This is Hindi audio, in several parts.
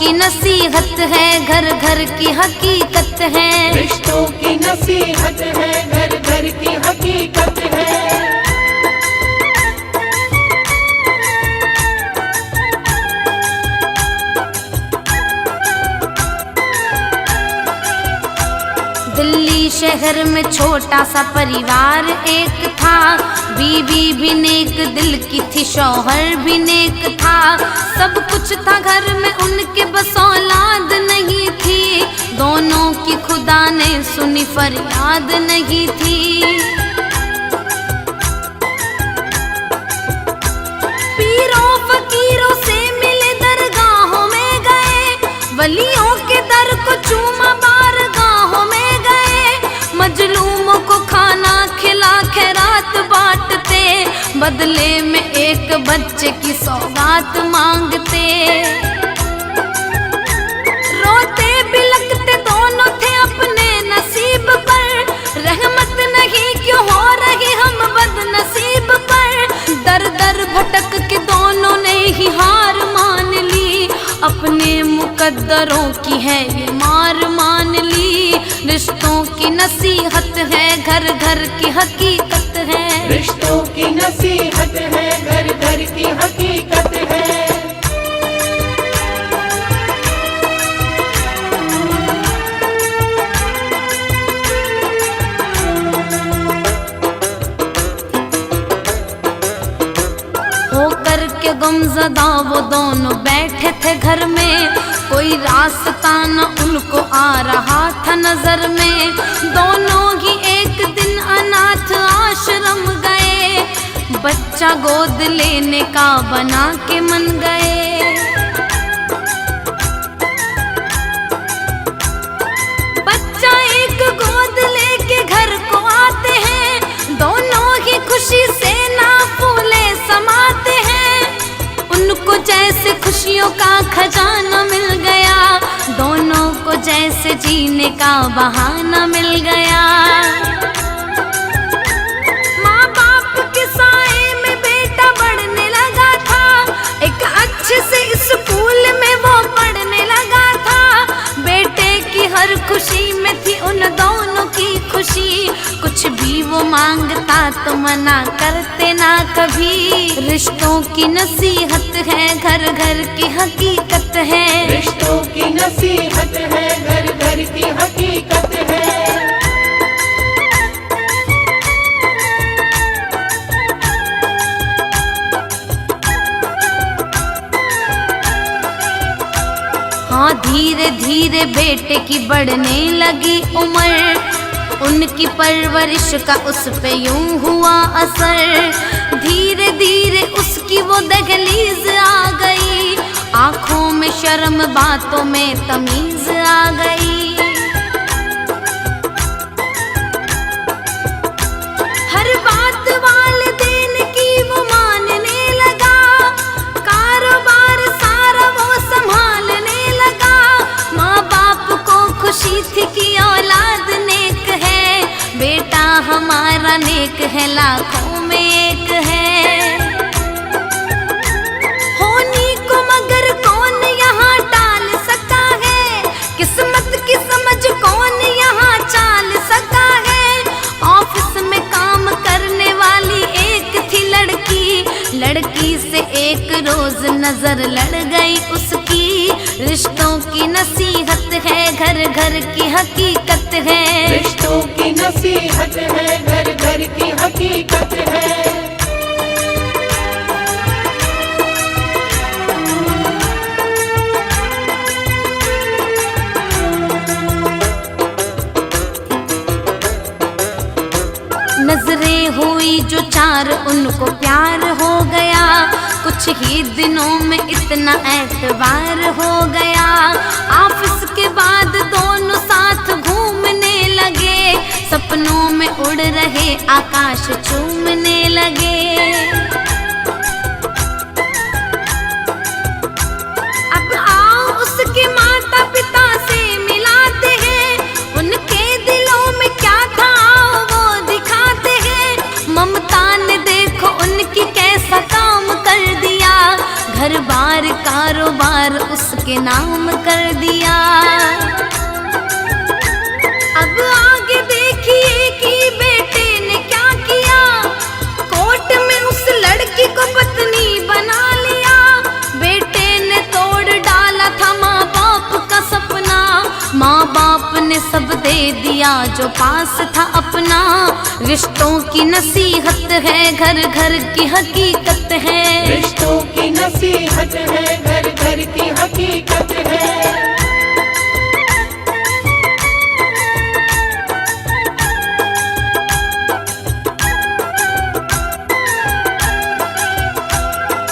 की नसीहत है, घर घर की हकीकत है। रिश्तों की नसीहत है, घर घर की हकीकत है। दिल्ली शहर में छोटा सा परिवार एक था, बीवी भी नेक दिल की थी, शौहर भी नेक था। सब कुछ था घर में उनके, बस औलाद नहीं थी। दोनों की खुदा ने सुनी फरियाद नहीं थी। पीरों फकीरों से मिले, दरगाहों में गए, वलियों के दर को चूमा, बारगाहों में गए। मजलूमों को खाना खिला खैरात बांटते, बदले में एक बच्चे की सौगात मांगते। रोते बिलखते दोनों थे अपने नसीब पर, रहमत नहीं क्यों हो रही हम बदनसीब पर। दर दर भटक के दोनों ने ही हार मान ली, अपने मुकद्दरों की है ये मार मान ली। रिश्तों की नसीहत है, घर घर की हकीकत है। रिश्तों की नसीहत है, घर घर की हकीकत है। होकर के गमज़दा वो दोनों बैठे थे घर में, कोई रास्ता न उनको आ रहा था नजर में। दोनों ही एक दिन अनाथ आश्रम गए, बच्चा गोद लेने का बना के मन गए। बच्चा एक गोद लेके घर को आते हैं, दोनों ही खुशी से ना फूले समाते हैं। उनको जैसे खुशियों का खजाना मिल गया, दोनों को जैसे जीने का बहाना मिल गया। माँ बाप के साए में बेटा बढ़ने लगा था, एक अच्छे से स्कूल में वो पढ़ने लगा था। बेटे की हर खुशी में थी उन दोनों की खुशी, कुछ भी वो मांगता तो मना करते ना कभी। रिश्तों की नसीहत है, घर घर की हकीकत है। रिश्तों की नसीहत है, घर घर की हकीकत है। हाँ, धीरे धीरे बेटे की बढ़ने लगी उम्र, उनकी परवरिश का उस पे यूं हुआ असर। धीरे धीरे उसकी वो दहलीज आ गई, आंखों में शर्म बातों में तमीज आ गई। हर बात वालिदैन की वो मानने लगा, कारोबार सारा वो संभालने लगा। माँ बाप को खुशी थी कि औलाद नेक है, बेटा हमारा नेक है, लाखों में एक है। होनी को मगर कौन यहाँ टाल सका है, किस्मत की समझ कौन यहाँ चाल सका है। ऑफिस में काम करने वाली एक थी लड़की, लड़की से एक रोज नजर लड़ गई उसकी। रिश्तों की नसीहत है, घर घर की हकीकत है। रिश्तों की नसीहत है, घर घर की हकीकत है। नजरें हुई जो चार उनको प्यार हो गया, कुछ ही दिनों में इतना एतबार हो गया। ऑफिस के बाद दोनों साथ घूमने लगे, सपनों में उड़ रहे आकाश चूमने लगे। अब आओ उसके माता पिता से मिलाते हैं, उनके दिलों में क्या था आओ वो दिखाते हैं। ममता ने देखो उनकी कैसा काम कर दिया, घर बार कारोबार उसके नाम कर दिया। अब आगे देखिए कि बेटे ने क्या किया, कोर्ट में उस लड़की को पत्नी बना लिया। बेटे ने तोड़ डाला था माँ बाप का सपना, माँ बाप ने सब दे दिया जो पास था अपना। रिश्तों की नसीहत है, घर घर की हकीकत है। रिश्तों की नसीहत है, घर घर की हकीकत है।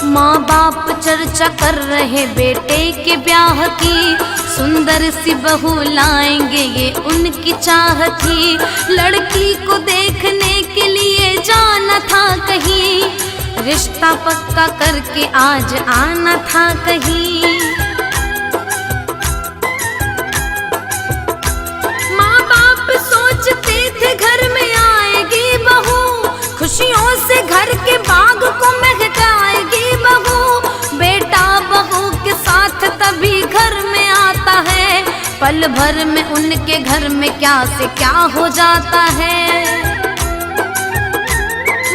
माँ बाप चर्चा कर रहे बेटे के ब्याह की, सुंदर सी बहू लाएंगे ये उनकी चाह थी। लड़की को देखने के लिए जाना था कहीं, रिश्ता पक्का करके आज आना था कहीं। माँ बाप सोचते थे घर में आएगी बहू, खुशियों से घर के बाग को महकाएगी बहू। बेटा बहू के साथ तभी घर में आता है, पल भर में उनके घर में क्या से क्या हो जाता है।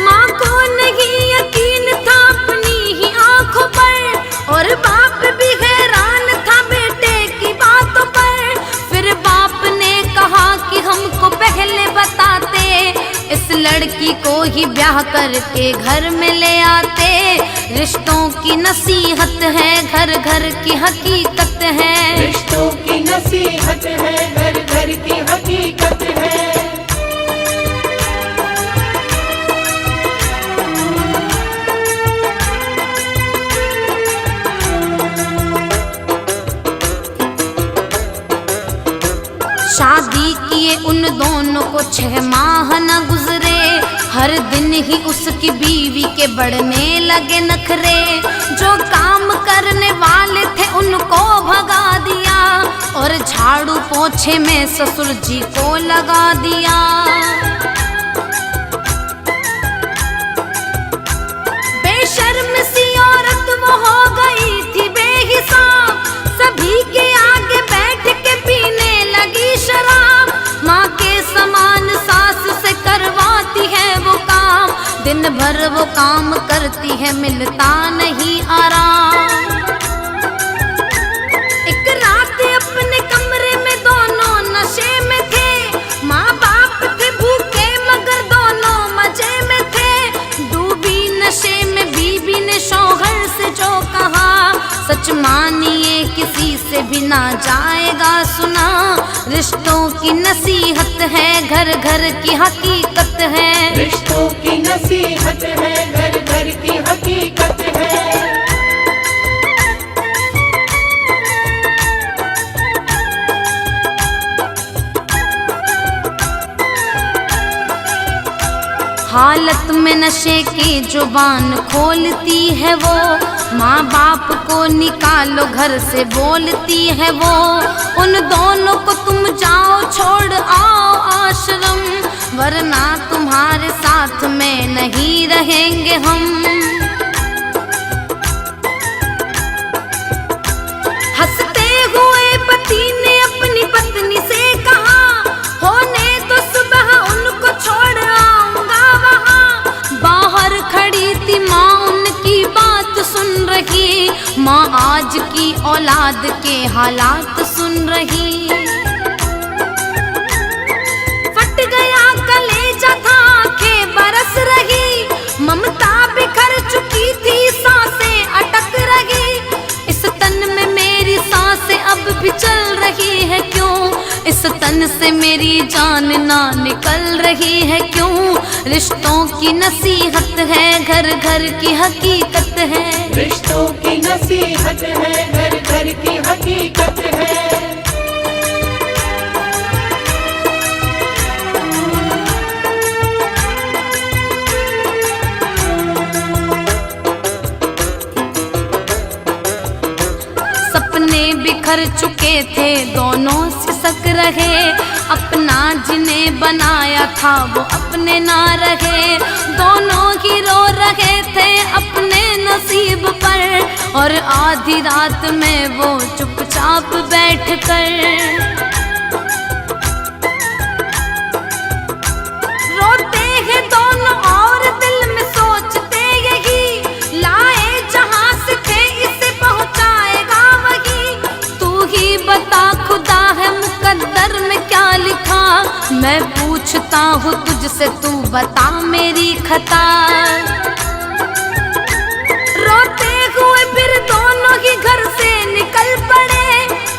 माँ को नहीं यकीन था अपनी ही आंखों पर, और बाप भी हैरान था बेटे की बातों पर। फिर बाप ने कहा कि हमको पहले बताते, इस लड़की को ही ब्याह करके घर में ले आते। रिश्तों की नसीहत है, घर घर की हकीकत है। रिश्तों की नसीहत है, घर घर की हकीकत है। शादी किए उन दोनों को 6 माह न गुजरे, हर दिन ही उसकी बीवी के बढ़ने लगे नखरे। जो काम करने वाले थे उनको भगा दिया, और झाड़ू पोछे में ससुर जी को लगा दिया। बेशर्म सी औरत वो हो गई थी बेहिसाब, सभी के आगे बैठ के पीने लगी शराब। माँ के समान सास से करवाती है वो काम, दिन भर वो काम करती है मिलता नहीं आराम। एक रात अपने कमरे में दोनों नशे में थे, माँ बाप थे भूखे मगर दोनों मजे में थे। डूबी नशे में बीबी ने शौहर से जो कहा, सच मानिए किसी से भी ना जाएगा सुना। रिश्तों की नसीहत है, घर घर की हकीकत है। रिश्तों की नसीहत है, घर घर की हकीकत है। हालत में नशे की जुबान खोलती है वो, माँ बाप को निकालो घर से बोलती है वो। उन दोनों को तुम जाओ छोड़ आओ आश्रम, वरना तुम्हारे साथ में नहीं रहेंगे हम। हंसते हुए पति ने अपनी पत्नी से कहा, होने तो सुबह उनको छोड़ आऊंगा वहाँ। बाहर खड़ी थी माँ उनकी बात सुन रही, माँ आज की औलाद के हालात सुन रही। फट गया कलेजा था, आंखें बरस रही, ममता बिखर चुकी थी, सांसें अटक रही। इस तन में मेरी सांसें अब भी चल रही है क्यों, इस तन से मेरी जान ना निकल रही है क्यों। रिश्तों की नसीहत है, घर घर की हकीकत है। रिश्तों की नसीहत है, घर घर की हकीकत है। बिखर चुके थे दोनों सिसक रहे, अपना जिन्हें बनाया था वो अपने ना रहे। दोनों ही रो रहे थे अपने नसीब पर, और आधी रात में वो चुपचाप चुपचाप बैठकर। रोते हैं दोनों और दिल में सोचते यही, लाए जहां से थे इसे पहुंचाएगा वही। तू ही बता खुदा है मुकद्दर में क्या लिखा, मैं पूछता हूँ तुझसे तू बता मेरी खता। रोते हुए फिर दोनों ही घर से निकल पड़े,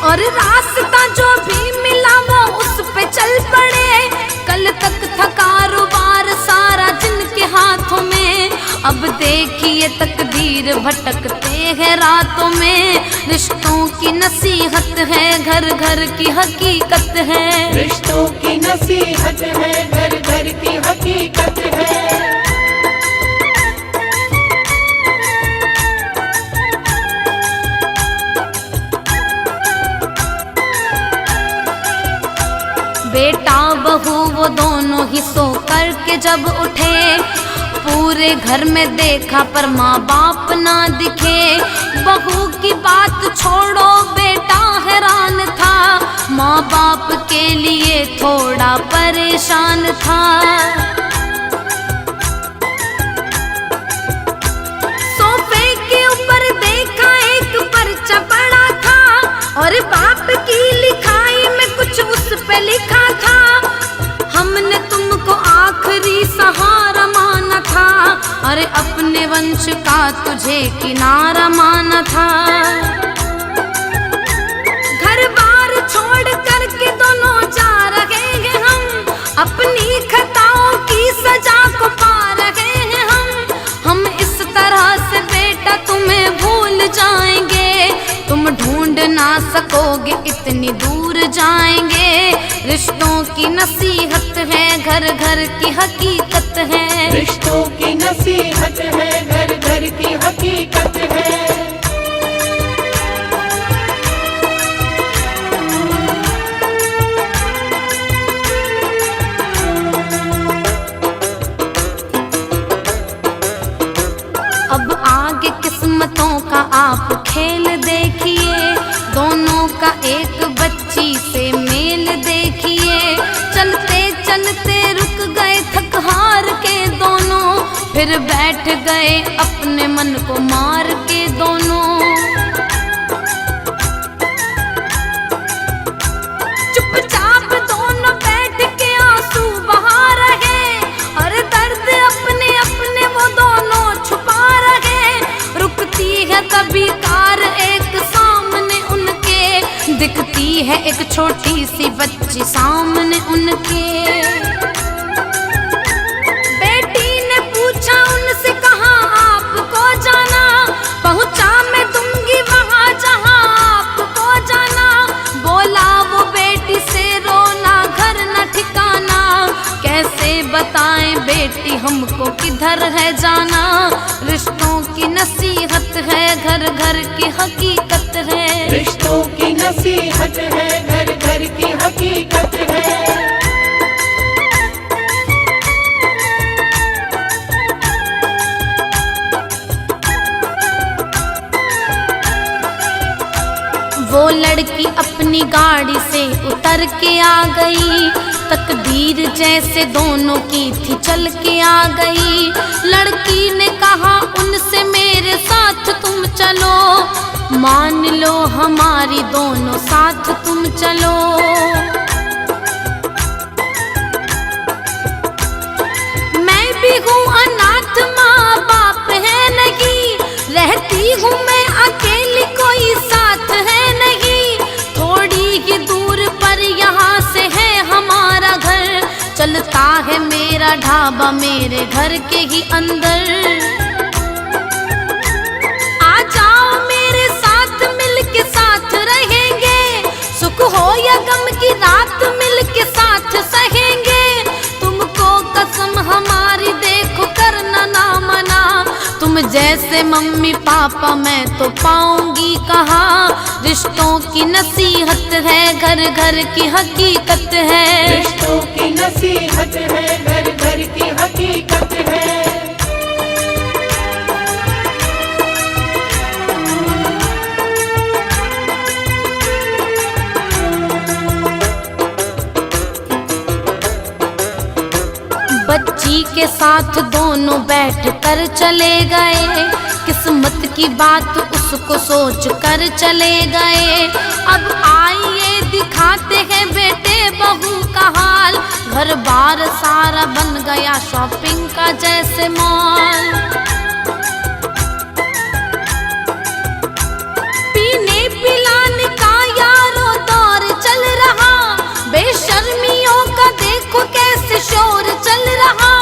और रास्ता जो भी मिला वो उस पे चल पड़े। कल तक था कारोबार सारा जिनके हाथों में, अब देखिए तकदीर भटकते हैं रातों में। रिश्तों की नसीहत है, घर घर की हकीकत है। रिश्तों की नसीहत है, घर घर की हकीकत है। बेटा बहू वो दोनों ही सो करके जब उठे, पूरे घर में देखा पर माँ बाप ना दिखे। बहू की बात छोड़ो बेटा हैरान था, माँ बाप के लिए थोड़ा परेशान था। सोफे के ऊपर देखा एक पर्चा पड़ा था, और बाप की लिखाई में कुछ उस पे लिखा था, हमने तुमको आखिरी सहारा माना था, अरे अपने वंश का तुझे किनारा माना था। घर बार छोड़ करके दोनों जा रहे हैं हम, अपनी खताओं की सजा को पा रहे हैं हम इस तरह से बेटा तुम्हें भूल जाएंगे, तुम ढूंढ ना सकोगे इतनी दूर जाएंगे। रिश्तों की नसीहत है, घर घर की हकीकत है। रिश्तों की नसीहत है, घर घर की हकीकत है। अब आगे किस्मतों का आप खेल देखिए, दोनों का एक बच्ची से मेल देखिए। चलते चलते रुक गए थक हार के दोनों, फिर बैठ गए अपने मन को मार के दोनों। चुपचाप दोनों बैठ के आंसू बहा रहे, और दर्द अपने अपने वो दोनों छुपा रहे। रुकती है कभी कार एक सामने उनके, दिखती है एक छोटी सी बच्ची सामने उनके। बेटी ने पूछा उनसे कहाँ आपको जाना, पहुँचा मैं दूंगी वहाँ जहाँ आपको जाना। बोला वो बेटी से रोना घर न ठिकाना, कैसे बताएं बेटी हमको किधर है जाना। रिश्तों की नसीहत है, घर घर की हकीकत है। रिश्तों की नसीहत है, घर घर की हकीकत है। वो लड़की अपनी गाड़ी से उतर के आ गई, तकदीर जैसे दोनों की थी चल के आ गई। लड़की ने कहा उनसे मेरे साथ तुम चलो, मान लो हमारी दोनों साथ तुम चलो। मैं भी हूँ अनाथ, माँ बाप है नहीं, रहती हूँ मैं अकेली कोई साथ है नहीं। थोड़ी ही दूर पर यहाँ से है हमारा घर, चलता है मेरा ढाबा मेरे घर के ही अंदर। आ जाओ मेरे साथ मिल के साथ रहेंगे, सुख हो या गम की रात मिल के साथ सहेंगे। तुमको कसम हमारी देखो करना ना मना, तुम जैसे मम्मी पापा मैं तो पाऊंगी कहाँ। रिश्तों की नसीहत है, घर घर की हकीकत है। रिश्तों की नसीहत है, घर घर की हकीकत है। बच्ची के साथ दोनों बैठ कर चले गए, किस्मत की बात उसको सोच कर चले गए। अब आइए दिखाते हैं बेटे बहू का हाल, घर बार सारा बन गया शॉपिंग का जैसे मॉल। पीने पिलाने का यारों दौर चल रहा, बेशर्मियों का देखो कैसे शोर चल रहा।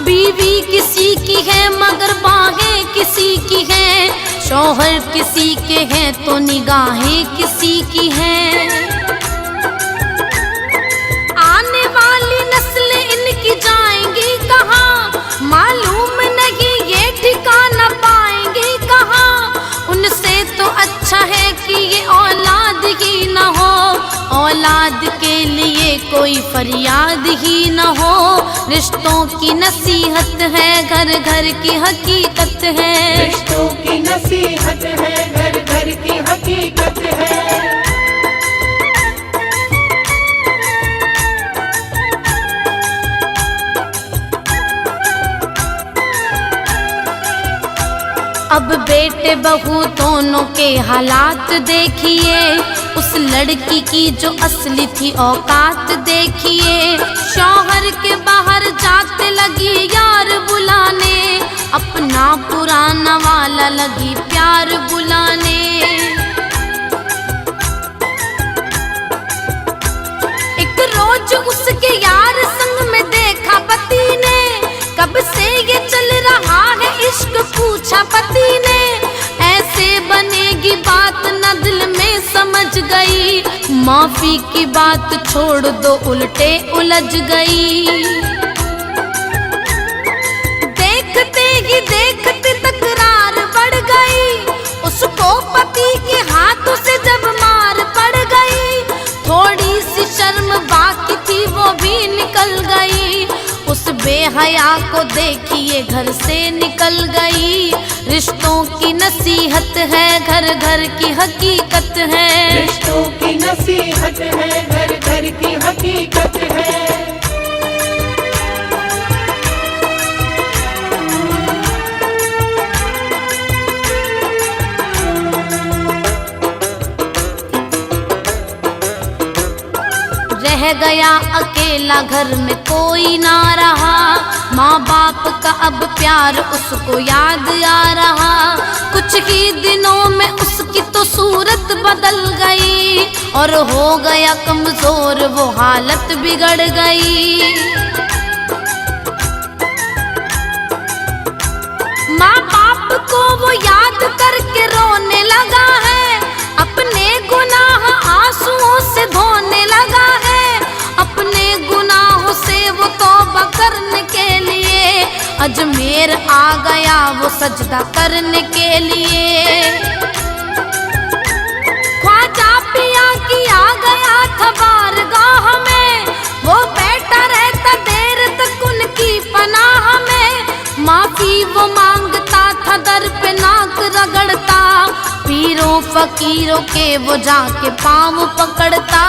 बीवी किसी की है मगर बाहें किसी की हैं, शौहर किसी के हैं तो निगाहें किसी की हैं। आने वाली नस्लें इनकी जाएंगी कहाँ, मालूम नहीं ये ठिकाना पाएंगी कहाँ। उनसे तो अच्छा है कि ये औलाद ही न हो, औलाद के लिए कोई फरियाद ही न हो। रिश्तों की नसीहत है, घर घर की हकीकत है। रिश्तों की नसीहत है, घर घर की हकीकत है। अब बेटे बहू दोनों के हालात देखिए, उस लड़की की जो असली थी औकात देखिए। शौहर के बाहर जाते लगी यार बुलाने, अपना पुराना वाला लगी प्यार बुलाने। एक रोज उसके यार संग में देखा पति ने, कब से ये चल रहा है इश्क पूछा पति ने। ऐसे बनेगी बात न दिल में समझ गई, माफी की बात छोड़ दो उल्टे उलझ गई। देखते ही देखते तकरार बढ़ गई, उसको पति के हाथों से जब मार पड़ गई। थोड़ी सी शर्म बाकी थी वो भी निकल गई, उस बेहया को देखिए घर से निकल गई। रिश्तों की नसीहत है, घर घर की हकीकत है। रिश्तों की नसीहत है, घर घर की हकीकत है। रह गया अकेला घर में कोई ना रहा, माँ बाप का अब प्यार उसको याद आ रहा। कुछ ही दिनों में उसकी तो सूरत बदल गई, और हो गया कमजोर वो हालत बिगड़ गई। माँ बाप को वो याद करके रोने लगा है, अपने गुनाह आंसुओं से धोने लगा है। अपने गुनाहों से वो तौबा करने के लिए अजमेर आ गया वो सजदा करने के लिए। ख्वाजा पिया की आ गया था बारगाह में, वो बैठा रहता देर तक उनकी पनाह में। माफी वो मांगता था दर पे नाक रगड़ता, पीरों फकीरों के वो जाके पाँव पकड़ता।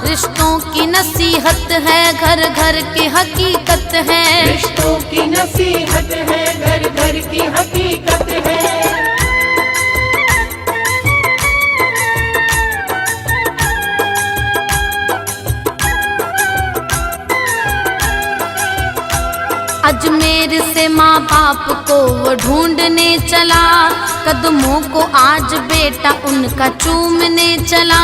रिश्तों की नसीहत है, घर घर की हकीकत है। रिश्तों की नसीहत है, घर घर की हकीकत है। अजमेर से माँ बाप को वो ढूंढने चला, कदमों को आज बेटा उनका चूमने चला।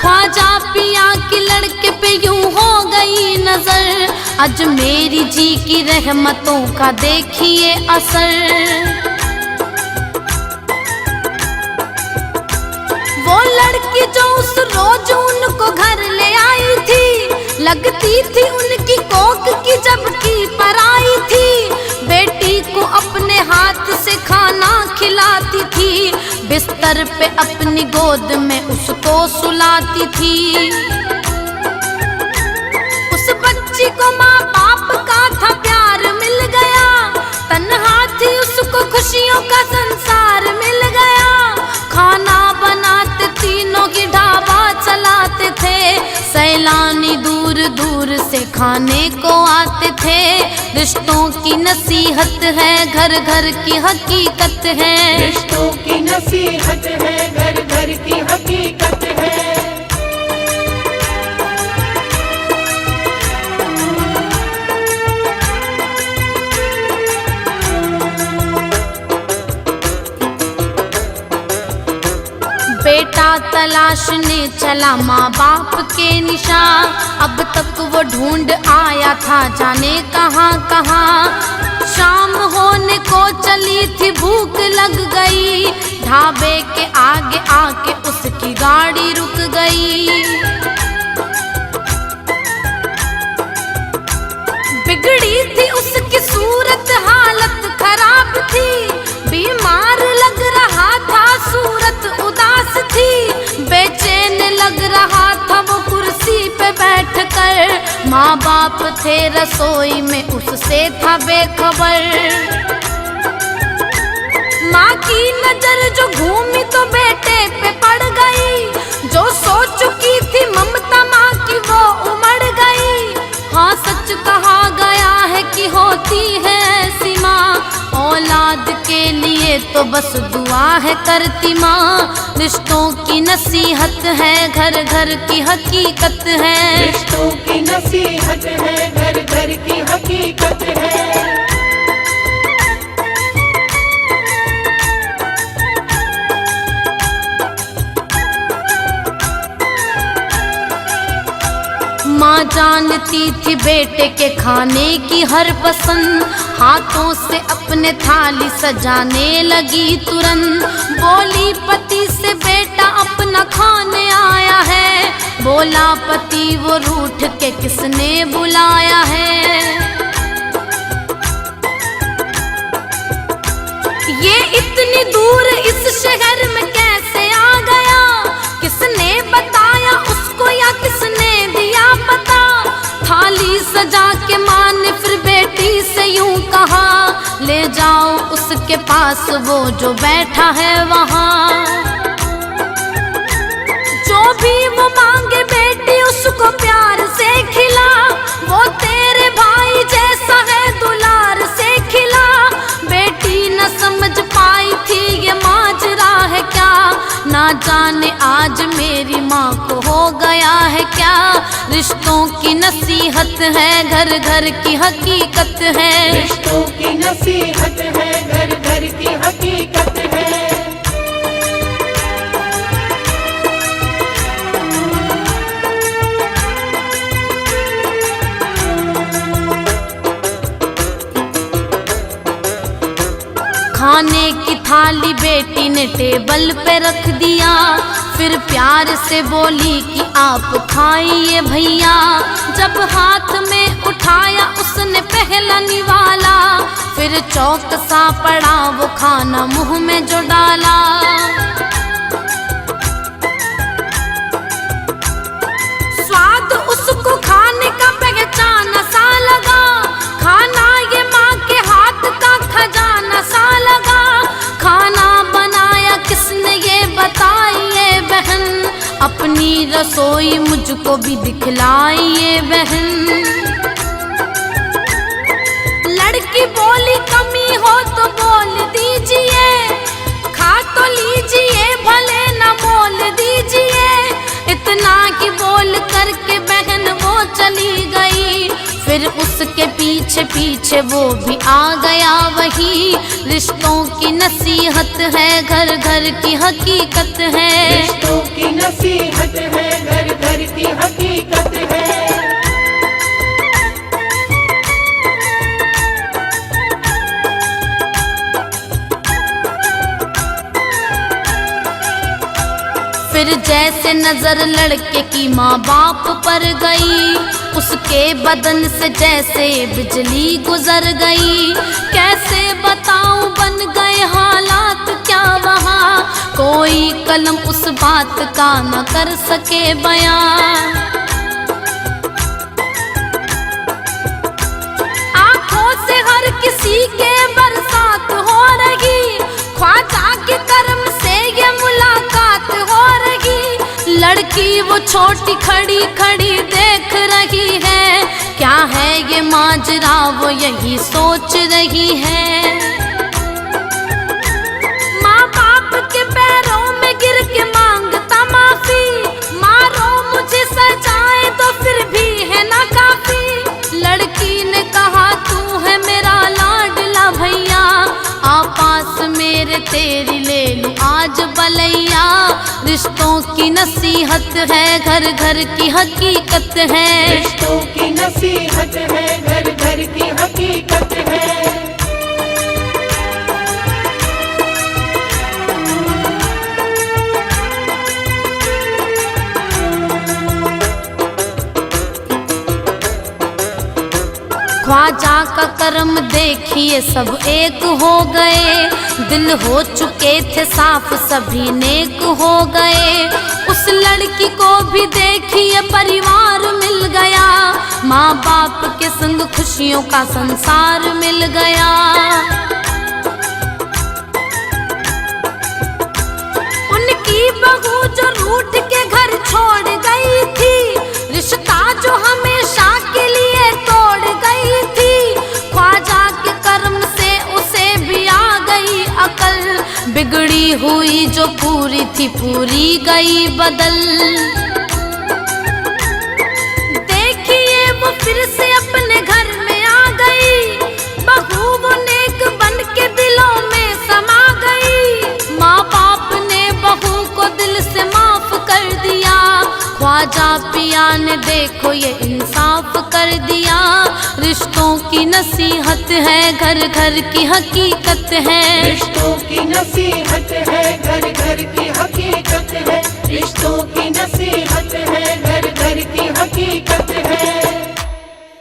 ख्वाजा पिया की लड़के पे यूं हो गई नजर, अजमेरी जी की रहमतों का देखिए असर। वो लड़की जो उस रोज उनको घर ले आई थी, लगती थी उनकी कोख की जबकि पराई थी। बेटी को अपने हाथ से खाना खिलाती थी, बिस्तर पे अपनी गोद में उसको सुलाती थी। उस बच्ची को माँ बाप का था प्यार मिल गया, तन्हा थी उसको खुशियों का संसार मिल गया। खाना बनाते तीनों की ढाबा चलाते थे, सैलानी दूर दूर से खाने को आते थे। रिश्तों की नसीहत है, घर घर की हकीकत है। रिश्तों की नसीहत है, घर घर की हकीकत है। बेटा तलाशने चला माँ बाप के निशान, अब तक वो ढूंढ आया था जाने कहाँ कहाँ। शाम होने को चली थी, भूख लग गई, ढाबे के आगे आके उसकी गाड़ी रुक गई। बिगड़ी थी उसकी सूरत, हालत खराब थी, बीमार लग रहा था, सूरत उदास थी। बेचैन लग रहा था वो कुर्सी पे बैठकर, माँ बाप थे रसोई में उससे था बेखबर। माँ की नजर जो घूमी तो बेटे पे पड़ गई, जो सो चुकी थी ममता माँ की वो उमड़ गई। हाँ सच कहा गया है कि होती है ऐसी माँ, औलाद के लिए तो बस दुआ है करती माँ। रिश्तों की नसीहत है, घर घर की हकीकत है। रिश्तों की नसीहत है, घर घर की हकीकत है। माँ जानती थी बेटे के खाने की हर पसंद, हाथों से अपने थाली सजाने लगी तुरंत। बोली पति से बेटा अपना खाने आया है, बोला पति वो रूठ के किसने बुलाया है। ये इतनी दूर इस शहर में कैसे आ गया, किसने बताया उसको या किसने दिया पता। थाली सजा के माँ ने फिर बेटी से यूं कहा, ले जाओ उसके पास वो जो बैठा है वहाँ। जो भी वो मांगे बेटी उसको प्यार से खिला, वो तेरे भाई जैसा है दुलार से खिला। बेटी न समझ पाई थी ये माजरा है क्या, ना जाने आज मेरी माँ को हो गया है क्या। रिश्तों की नसीहत है, घर घर की हकीकत है। रिश्तों की नसीहत है, घर घर की हकीकत है। खाने की थाली बेटी ने टेबल पे रख दिया, फिर प्यार से बोली कि आप खाइए भैया। जब हाथ में उठाया उसने पहला निवाला, फिर चौकसा पड़ा वो खाना मुंह में जो डाला। स्वाद उसको खाने का पहचाना सा लगा, खाना ये माँ के हाथ का खजाना सा लगा। खाना बनाया किसने ये बताइए बहन, अपनी रसोई मुझको भी दिखलाइए बहन। लड़की बोली कमी हो तो बोल दीजिए, खा तो लीजिए भले न मोल दीजिए। इतना की बोल करके बहन वो चली गई, फिर उसके पीछे पीछे वो भी आ गया वही। रिश्तों की नसीहत है, घर घर की हकीकत है। रिश्तों की नसीहत है, घर घर की हकीकत है। फिर जैसे नजर लड़के की माँ बाप पर गई, उसके बदन से जैसे बिजली गुजर गई। कैसे बताऊं बन गए हालात क्या वहाँ, कोई कलम उस बात का न कर सके बयां। आंखों से हर किसी के बरसात हो रही, ख्वाजा के कर्म से ये मुलाकात हो रही। लड़के लड़की वो छोटी खड़ी खड़ी देख रही है, क्या है ये माजरा वो यही सोच रही है। माँ बाप के पैरों में गिर के मांगता माफी, मारो मुझे सजाए तो फिर भी है ना काफी। लड़की ने कहा तू है मेरा लाडला भैया, आ पास मेरे तेरी ले लूं आज बलैया। रिश्तों की नसीहत है घर घर की हकीकत है, रिश्तों की नसीहत है घर घर की हकीकत है। ख्वाजा का करम देखिए सब एक हो गए, दिल हो चुके थे साफ सभी नेक हो गए। उस लड़की को भी देखिए परिवार मिल गया, माँ बाप के संग खुशियों का संसार मिल गया। उनकी बहू जो रूठ के घर छोड़ गई थी, रिश्ता जो हमेशा के लिए तोड़ गई थी, ख्वाजा के कर्म से उसे भी आ गई अकल। बिगड़ी हुई जो पूरी थी पूरी गई बदल। देखिए वो फिर से अपने घर में आ गई, बहू वो नेक बन के दिलों में समा गई। माँ बाप ने बहू को दिल से माफ कर दिया, ख्वाजा पिया ने देखो ये इंसाफ कर दिया। रिश्तों की नसीहत है घर घर की हकीकत है, रिश्तों की नसीहत है घर घर की हकीकत है। रिश्तों की नसीहत है घर